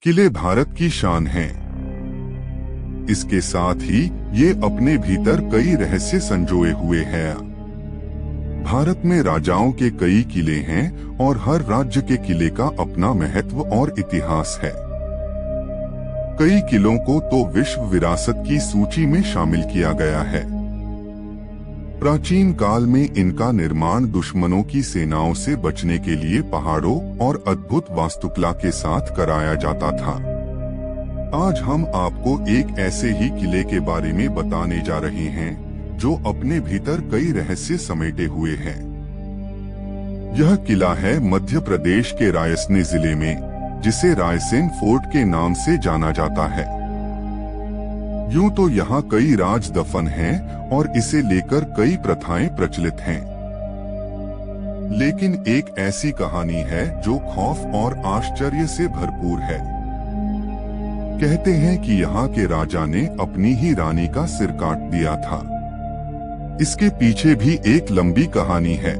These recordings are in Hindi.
किले भारत की शान हैं। इसके साथ ही ये अपने भीतर कई रहस्य संजोए हुए हैं। भारत में राजाओं के कई किले हैं और हर राज्य के किले का अपना महत्व और इतिहास है। कई किलों को तो विश्व विरासत की सूची में शामिल किया गया है। प्राचीन काल में इनका निर्माण दुश्मनों की सेनाओं से बचने के लिए पहाड़ों और अद्भुत वास्तुकला के साथ कराया जाता था। आज हम आपको एक ऐसे ही किले के बारे में बताने जा रहे हैं जो अपने भीतर कई रहस्य समेटे हुए हैं। यह किला है मध्य प्रदेश के रायसेन जिले में, जिसे रायसेन फोर्ट के नाम से जाना जाता है। यूं तो यहाँ कई राज दफन हैं और इसे लेकर कई प्रथाएं प्रचलित हैं, लेकिन एक ऐसी कहानी है जो खौफ और आश्चर्य से भरपूर है। कहते हैं कि यहाँ के राजा ने अपनी ही रानी का सिर काट दिया था। इसके पीछे भी एक लंबी कहानी है।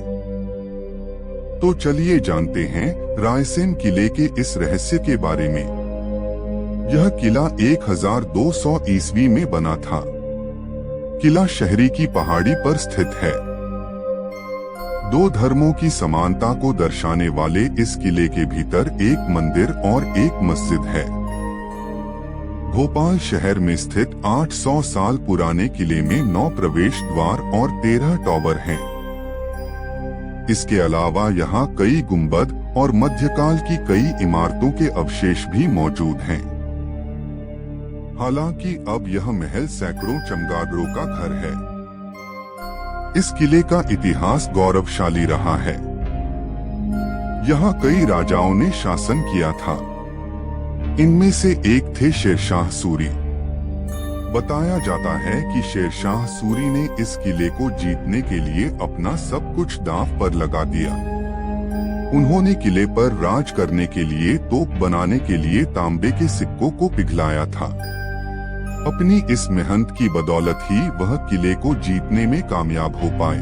तो चलिए जानते हैं रायसेन किले के इस रहस्य के बारे में। यह किला 1200 ईस्वी में बना था। किला शहरी की पहाड़ी पर स्थित है। दो धर्मों की समानता को दर्शाने वाले इस किले के भीतर एक मंदिर और एक मस्जिद है। भोपाल शहर में स्थित 800 साल पुराने किले में 9 प्रवेश द्वार और 13 टॉवर हैं। इसके अलावा यहाँ कई गुंबद और मध्यकाल की कई इमारतों के अवशेष भी मौजूद हैं। हालांकि अब यह महल सैकड़ों चमगादड़ों का घर है। इस किले का इतिहास गौरवशाली रहा है। यहाँ कई राजाओं ने शासन किया था। इनमें से एक थे शेरशाह सूरी। बताया जाता है कि शेरशाह सूरी ने इस किले को जीतने के लिए अपना सब कुछ दांव पर लगा दिया। उन्होंने किले पर राज करने के लिए तोप बनाने के लिए तांबे के सिक्कों को पिघलाया था। अपनी इस मेहनत की बदौलत ही वह किले को जीतने में कामयाब हो पाए।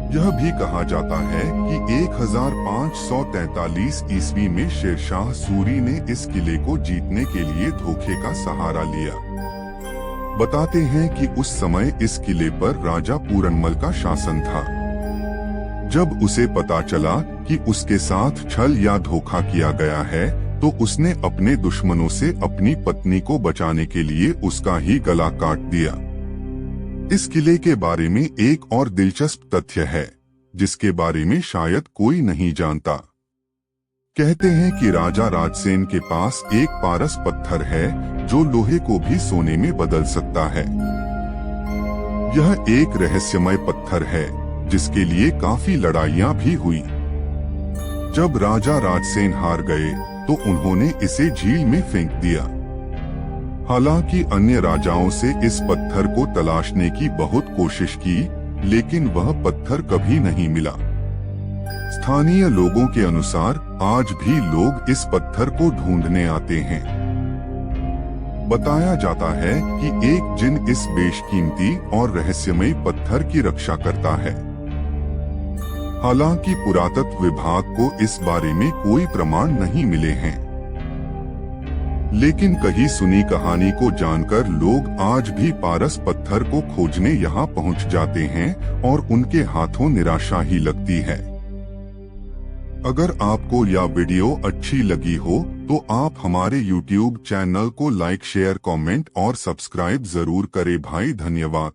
यह भी कहा जाता है कि 1543 ईस्वी में शेरशाह सूरी ने इस किले को जीतने के लिए धोखे का सहारा लिया। बताते हैं कि उस समय इस किले पर राजा पूरनमल का शासन था। जब उसे पता चला कि उसके साथ छल या धोखा किया गया है, तो उसने अपने दुश्मनों से अपनी पत्नी को बचाने के लिए उसका ही गला काट दिया। इस किले के बारे में एक और दिलचस्प तथ्य है, जिसके बारे में शायद कोई नहीं जानता। कहते हैं कि राजा राजसेन के पास एक पारस पत्थर है जो लोहे को भी सोने में बदल सकता है। यह एक रहस्यमय पत्थर है जिसके लिए काफी लड़ाइयां भी हुई। जब राजा राजसेन हार गए तो उन्होंने इसे झील में फेंक दिया। हालांकि अन्य राजाओं से इस पत्थर को तलाशने की बहुत कोशिश की, लेकिन वह पत्थर कभी नहीं मिला। स्थानीय लोगों के अनुसार आज भी लोग इस पत्थर को ढूंढने आते हैं। बताया जाता है कि एक जिन इस बेशकीमती और रहस्यमय पत्थर की रक्षा करता है। हालांकि पुरातत्व विभाग को इस बारे में कोई प्रमाण नहीं मिले हैं, लेकिन कही सुनी कहानी को जानकर लोग आज भी पारस पत्थर को खोजने यहाँ पहुँच जाते हैं और उनके हाथों निराशा ही लगती है। अगर आपको यह वीडियो अच्छी लगी हो तो आप हमारे YouTube चैनल को लाइक, शेयर, कमेंट और सब्सक्राइब जरूर करें भाई। धन्यवाद।